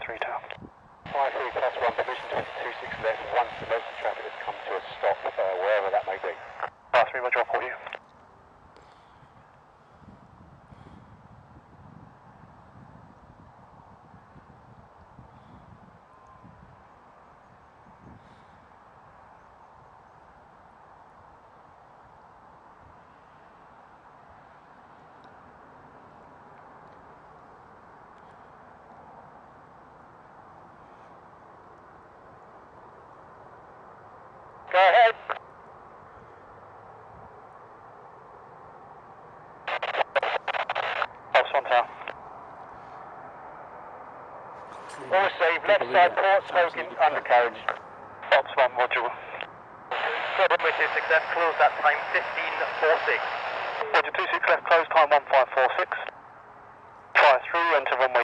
3 Tower. 53 plus 1, permission to enter 26 left, once the most traffic has come to a stop, wherever that may be. 53, Roger, I'll call you. Go ahead. Ops 1 Tower. All received, left side port, smoking, undercarriage. Ops 1, Roger. Problem with 26 left, close that time, 15:46. Roger, 26 left, close time 1546. Fire through, enter runway